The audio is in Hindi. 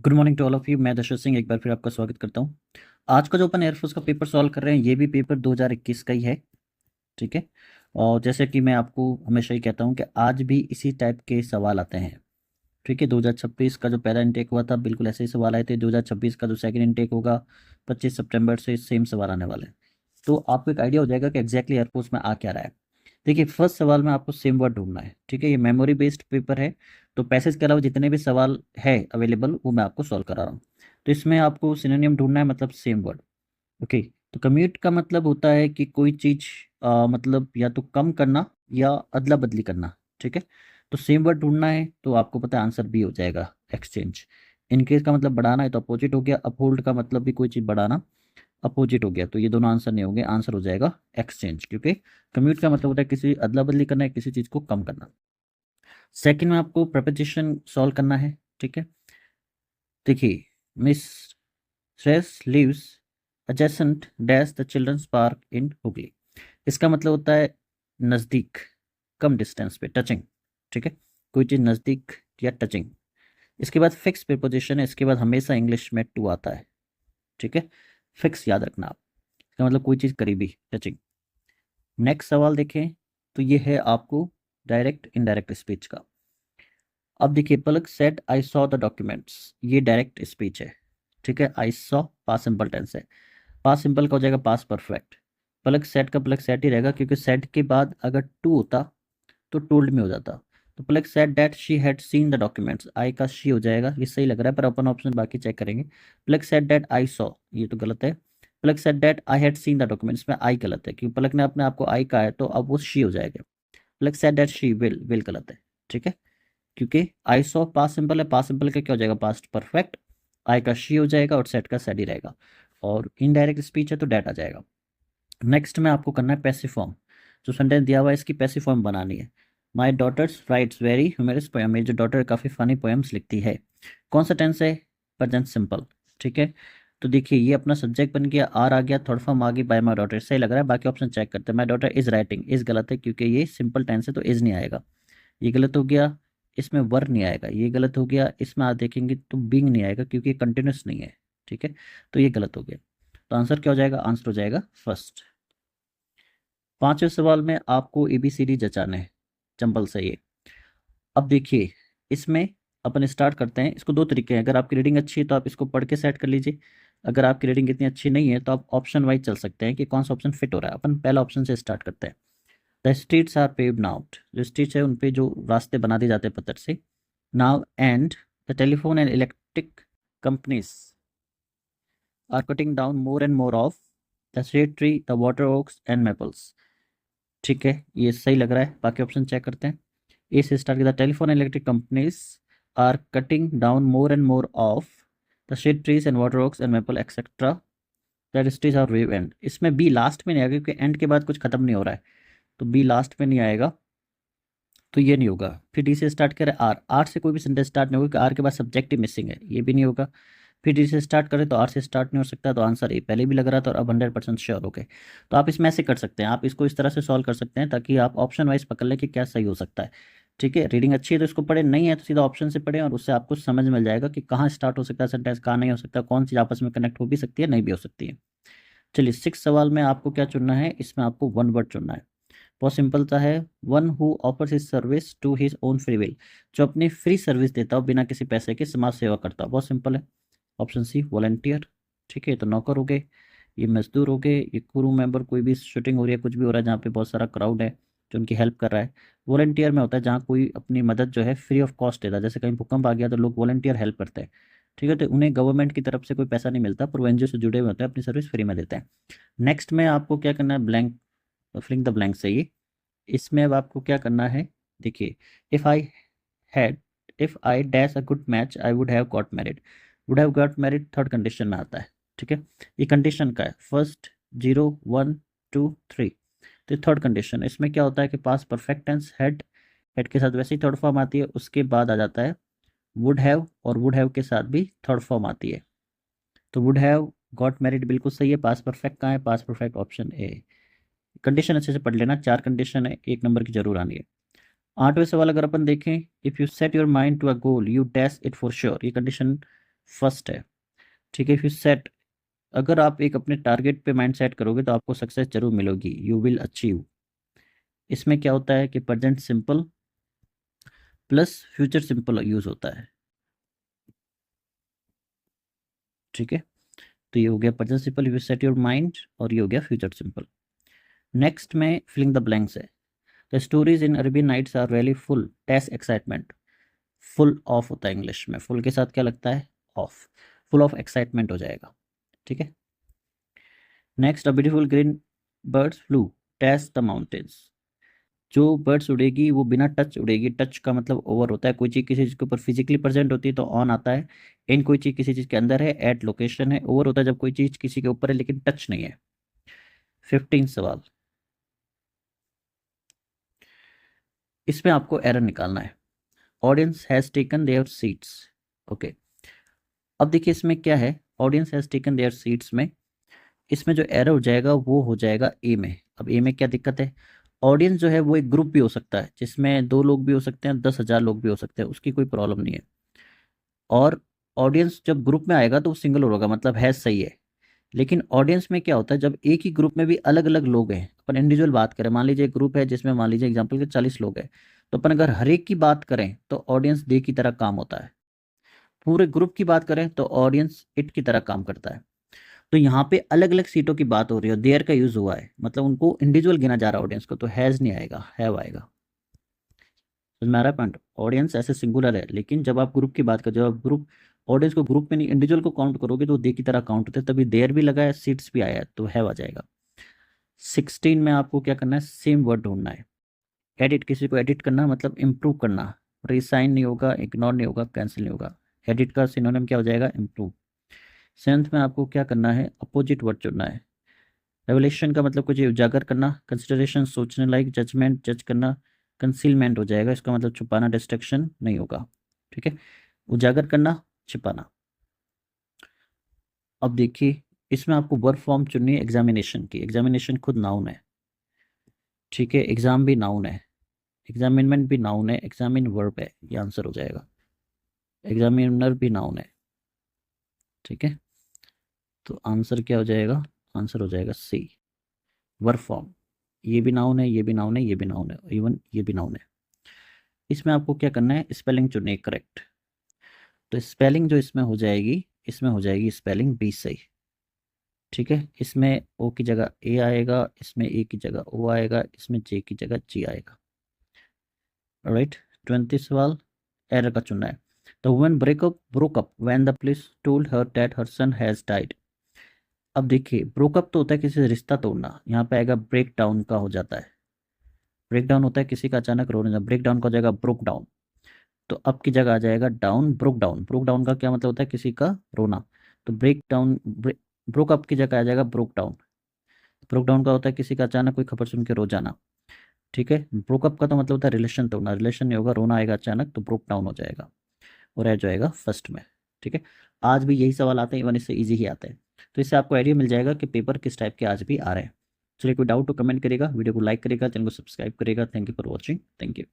Good morning to all of you. मैं दशरथ सिंह एक बार फिर आपका स्वागत करता हूँ। आज का जो अपन एयरफोर्स का पेपर सॉल्व कर रहे हैं ये भी पेपर 2021 का ही है। ठीक है। और जैसे कि मैं आपको हमेशा ही कहता हूँ कि आज भी इसी टाइप के सवाल आते हैं। ठीक है। 2026 का जो पहला इनटेक हुआ था बिल्कुल ऐसे ही सवाल आए थे। 2026 का जो सेकंड इनटेक होगा 25 सितंबर से सेम सवाल आने वाले हैं। तो आपको एक आइडिया हो जाएगा कि एग्जैक्टली एयरफोर्स में आ क्या रहा है। देखिए, फर्स्ट सवाल में आपको सेम वर्ड ढूंढना है। ठीक है। ये मेमोरी बेस्ड पेपर है। तो पैसेज के अलावा जितने भी सवाल है अवेलेबल वो मैं आपको सॉल्व करा रहा हूँ। तो इसमें आपको सिनोनिम ढूंढना है, मतलब सेम वर्ड। ओके। तो कम्यूट का मतलब होता है कि कोई चीज मतलब या तो कम करना या अदला बदली करना। ठीक है। तो सेम वर्ड ढूंढना है तो आपको पता है आंसर बी हो जाएगा, एक्सचेंज। इनकेस का मतलब बढ़ाना है तो अपोजिट हो गया। अपहोल्ड का मतलब भी कोई चीज बढ़ाना, अपोजिट हो गया। तो ये दोनों आंसर नहीं होंगे, आंसर हो जाएगा एक्सचेंज, क्योंकि कम्यूट का मतलब होता है किसी अदला बदली करना है, किसी चीज को कम करना। सेकंड में आपको प्रपोजिशन सॉल्व करना है। ठीक है। देखिए, miss Shreyas lives adjacent dash the children's park in Hooghly. इसका मतलब होता है नज़दीक, कम डिस्टेंस पे, टचिंग। ठीक है। कोई चीज़ नज़दीक या टचिंग। इसके बाद फिक्स प्रीपोजिशन है। इसके बाद हमेशा इंग्लिश में टू आता है। ठीक है। फिक्स याद रखना आप। इसका मतलब कोई चीज़ करीबी, टचिंग। नेक्स्ट सवाल देखें तो ये है आपको डायरेक्ट इनडायरेक्ट स्पीच का। अब देखिए, Palak said I saw the documents, ये डायरेक्ट स्पीच है। ठीक है। I saw past simple tense है। पास्ट सिंपल का हो जाएगा पास्ट परफेक्ट। पलक सेट का पलक सेट ही रहेगा, क्योंकि सेट के बाद अगर टू होता तो टोल्ड में हो जाता। तो Palak said that she had seen the documents, I का शी हो जाएगा। ये सही लग रहा है पर अपन ऑप्शन बाकी चेक करेंगे। Palak said that I saw, ये तो गलत है। Palak said that I had seen the documents में आई गलत है, क्योंकि पलक ने अपने आप को आई कहा है तो अब वो शी हो जाएगा। पलक सेड दैट शी विल गलत है। ठीक है। क्योंकि आई सॉ पास्ट सिंपल है, पास्ट सिंपल का क्या हो जाएगा, पास्ट परफेक्ट। आई का शी हो जाएगा और सेट का सेड ही रहेगा। और इनडायरेक्ट स्पीच है तो डेट आ जाएगा। नेक्स्ट में आपको करना है पैसिव फॉर्म। जो सेंटेंस दिया हुआ है इसकी पैसिव फॉर्म बनानी है। My daughters writes very humorous poem, मेरी जो डॉटर काफ़ी फनी पोएम्स लिखती है। कौन सा टेंस है, प्रेजेंट सिंपल। ठीक है। तो देखिए, ये अपना सब्जेक्ट बन गया, आर आ गया, थर्ड फॉर्म आ गई, बाय माई डॉटर। सही लग रहा है। बाकी ऑप्शन चेक करते हैं। My daughter is writing, is गलत है क्योंकि ये सिंपल टेंस है तो इज नहीं आएगा। ये गलत हो गया। इसमें वर नहीं आएगा, ये गलत हो गया। इसमें आप देखेंगे तो बिंग नहीं आएगा क्योंकि ये कंटिन्यूस नहीं है। ठीक है। तो ये गलत हो गया। तो आंसर क्या हो जाएगा, आंसर हो जाएगा फर्स्ट। पांचवें सवाल में आपको एबीसीडी जचाना है, चंपल से ये। अब देखिए, इसमें अपन स्टार्ट करते हैं। इसको दो तरीके हैं। अगर आपकी रीडिंग अच्छी है तो आप इसको पढ़ के सेट कर लीजिए। अगर आपकी रीडिंग इतनी अच्छी नहीं है तो आप ऑप्शन वाइज चल सकते हैं कि कौन सा ऑप्शन फिट हो रहा है। अपन पहला ऑप्शन से स्टार्ट करते हैं। The streets are paved now, जो स्ट्रीट्स है उन पे जो रास्ते बना दिए जाते हैं पत्थर से। Now and the telephone and electric companies are cutting down more and more of the shade tree, the water oaks and maples. ठीक है। ये सही लग रहा है। बाकी ऑप्शन चेक करते हैं। ए से स्टार्ट किया, telephone electric companies are cutting down more and more of the shade trees and water oaks and maple etcetera that stage are wave end. इसमें बी लास्ट में नहीं आएगा क्योंकि एंड के बाद कुछ खत्म नहीं हो रहा है, तो बी लास्ट में नहीं आएगा। तो ये नहीं होगा। फिर डी से स्टार्ट करें, आर, आर से कोई भी सेंटेंस स्टार्ट नहीं होगा क्योंकि आर के बाद सब्जेक्ट ही मिसिंग है, ये भी नहीं होगा। फिर डी से स्टार्ट करें तो आर से स्टार्ट नहीं हो सकता, तो आंसर ए पहले भी लग रहा था और अब 100% श्योर हो गए। तो आप इसमें ऐसे कर सकते हैं, आप इसको इस तरह से सॉल्व कर सकते हैं ताकि आप ऑप्शन वाइज पकड़ लें कि क्या सही हो सकता है। ठीक है। रीडिंग अच्छी है तो इसको पढ़े, नहीं है तो सीधा ऑप्शन से पढ़ें और उससे आपको समझ मिल जाएगा कि कहाँ स्टार्ट हो सकता है सेंटेंस, कहाँ नहीं हो सकता, कौन चीज़ आपस में कनेक्ट हो भी सकती है, नहीं भी हो सकती है। चलिए, सिक्स सवाल में आपको क्या चुनना है, इसमें आपको वन वर्ड चुनना है। बहुत सिंपल सा है। One who offers his service to his own free will, जो अपनी फ्री सर्विस देता हो बिना किसी पैसे के, समाज सेवा करता हो। बहुत सिंपल है। Option C volunteer. ठीक है। तो नौकर हो गए, ये मजदूर हो गए, ये क्रू मेंबर, कोई भी शूटिंग हो रही है, कुछ भी हो रहा है जहाँ पे बहुत सारा क्राउड है जो उनकी हेल्प कर रहा है। वॉलंटियर में होता है जहाँ कोई अपनी मदद जो है फ्री ऑफ कॉस्ट देता है। जैसे कहीं भूकंप आ गया तो लोग वॉलंटियर हेल्प करते हैं। ठीक है। तो उन्हें गवर्नमेंट की तरफ से कोई पैसा नहीं मिलता पर वो एनजीओ से जुड़े हुए होते हैं, अपनी सर्विस फ्री में देते हैं। नेक्स्ट में आपको क्या करना है, ब्लैंक, फिलिंग द ब्लैंक चाहिए। इसमें अब आपको क्या करना है, देखिए, if I had, if I dash a good match I would have got married. Would have got married third condition में आता है। ठीक है। ये कंडीशन का है, first, zero, one, two, three. तो थर्ड कंडीशन, इसमें क्या होता है कि past perfect tense, had, had के साथ वैसे ही थर्ड फॉर्म आती है, उसके बाद आ जाता है वुड हैव, और वुड हैव के साथ भी थर्ड फॉर्म आती है। तो वुड हैव गॉट मैरिड बिल्कुल सही है। पास परफेक्ट कहाँ है, पास परफेक्ट ऑप्शन ए। कंडीशन अच्छे से पढ़ लेना, चार कंडीशन है, एक नंबर की जरूर आनी है। आठवें सवाल अगर अपन देखें, if you set your mind to a goal you dash it for sure, ये कंडीशन फर्स्ट है, ठीक है। फिर सेट, अगर आप एक अपने टारगेट पे माइंड सेट करोगे तो आपको सक्सेस जरूर मिलेगी, यू विल अचीव। इसमें क्या होता है कि present simple plus future simple use होता है, ठीक है। तो ये हो गया present simple, you set your mind, और ये हो गया फ्यूचर सिंपल। नेक्स्ट में फिलिंग द ब्लैंक्स है। The stories in Arabian nights are really full test excitement. Full of होता है इंग्लिश में, फुल के साथ क्या लगता है, ऑफ। फुल ऑफ एक्साइटमेंट हो जाएगा, ठीक है। Next, a beautiful green birds flew test the mountains. जो बर्ड्स उड़ेगी वो बिना टच उड़ेगी। टच का मतलब ओवर होता है, कोई चीज़ किसी चीज़ के ऊपर फिजिकली प्रेजेंट होती है तो ऑन आता है। इन कोई चीज़ किसी चीज़ के अंदर है, एट लोकेशन है। ओवर होता है जब कोई चीज़ किसी के ऊपर है लेकिन टच नहीं है। 15 सवाल, इसमें आपको एरर निकालना है। Audience has taken there seats, okay. अब देखिए इसमें क्या है, audience has taken there seats में इसमें जो एरर हो जाएगा वो हो जाएगा ए में। अब ए में क्या दिक्कत है, ऑडियंस जो है वो एक ग्रुप भी हो सकता है जिसमें 2 लोग भी हो सकते हैं, 10,000 लोग भी हो सकते हैं, उसकी कोई प्रॉब्लम नहीं है। और ऑडियंस जब ग्रुप में आएगा तो वो सिंगल होगा, मतलब है सही है। लेकिन ऑडियंस में क्या होता है, जब एक ही ग्रुप में भी अलग अलग लोग हैं, अपन इंडिविजुअल बात करें, मान लीजिए एक ग्रुप है जिसमें मान लीजिए एग्जाम्पल के 40 लोग हैं, तो अपन अगर हर एक की बात करें तो ऑडियंस दे की तरह काम होता है। पूरे ग्रुप की बात करें तो ऑडियंस इट की तरह काम करता है। तो यहाँ पे अलग अलग सीटों की बात हो रही है, देयर का यूज हुआ है, मतलब उनको इंडिविजुअल गिना जा रहा है ऑडियंस को, तो हैज नहीं आएगा, हैव आएगा। मेरा पॉइंट, ऑडियंस ऐसे सिंगुलर है, लेकिन जब आप ग्रुप की बात करो, जब आप ग्रुप ऑडियंस को ग्रुप में नहीं इंडिविजुअल को काउंट करोगे तो दे की तरह काउंट होते हैं, तभी देयर भी लगा है, सीट्स भी आया है, तो हैव आ जाएगा। 16 में आपको क्या करना है, सेम वर्ड ढूंढना है। एडिट, किसी को एडिट करना मतलब इम्प्रूव करना। रिसाइन नहीं होगा, इग्नोर नहीं होगा, कैंसिल नहीं होगा। एडिट का सिनोनिम क्या हो जाएगा, इम्प्रूव। 7th में आपको क्या करना है, अपोजिट वर्ड चुनना है। रेवलेशन का मतलब कुछ उजागर करना, कंसिडरेशन सोचने लायक, जजमेंट जज करना, कंसीलमेंट हो जाएगा, इसका मतलब छुपाना, डिस्ट्रक्शन नहीं होगा, ठीक है। उजागर करना, छिपाना। अब देखिए इसमें आपको वर्ब फॉर्म चुननी है एग्जामिनेशन की। एग्जामिनेशन खुद नाउन है, ठीक है। एग्जाम भी नाउन है, एग्जामिनमेंट भी नाउन है, एग्जामिन वर्ब है, ये आंसर हो जाएगा। एग्जामिनर भी नाउन है, ठीक है। तो आंसर क्या हो जाएगा, आंसर हो जाएगा सी, वर्ब फॉर्म। ये भी नाउन है, ये भी नाउन है, ये भी नाउन है, इवन ये भी नाउन है। इसमें आपको क्या करना है, स्पेलिंग चुननी है करेक्ट। तो स्पेलिंग जो इसमें हो जाएगी, इसमें हो जाएगी स्पेलिंग बी सही, ठीक है। इसमें ओ की जगह ए आएगा, इसमें ए की जगह ओ आएगा, इसमें जे की जगह जी आएगा, राइट। 20 सवाल, एरर का चुनना है। The woman broke up when the police told her that her son has died. अब देखिए ब्रोकअप तो होता है किसी से रिश्ता तोड़ना, यहाँ पे आएगा ब्रेक डाउन का हो जाता है। ब्रेक डाउन होता है किसी का अचानक रोने, ब्रेक डाउन का हो जाएगा ब्रोक डाउन। तो अब की जगह आ जाएगा down, broke down. Broke down का क्या मतलब होता है, किसी का रोना। तो ब्रेक डाउन, ब्रोक अप की जगह आ जाएगा ब्रोक डाउन। ब्रोक डाउन का होता है किसी का अचानक कोई खबर सुन के रो जाना, ठीक है। ब्रोकअप का तो मतलब होता है रिलेशन तोड़ना, रिलेशन नहीं होगा, रोना आएगा अचानक, तो ब्रोक डाउन हो जाएगा, और रह जाएगा फर्स्ट में, ठीक है। आज भी यही सवाल आते हैं, इवन इससे ईजी ही आते हैं। तो इससे आपको आइडिया मिल जाएगा कि पेपर किस टाइप के आज भी आ रहे हैं। चलिए कोई डाउट तो कमेंट करेगा, वीडियो को लाइक करेगा, चैनल को सब्सक्राइब करेगा। Thank you for watching, thank you.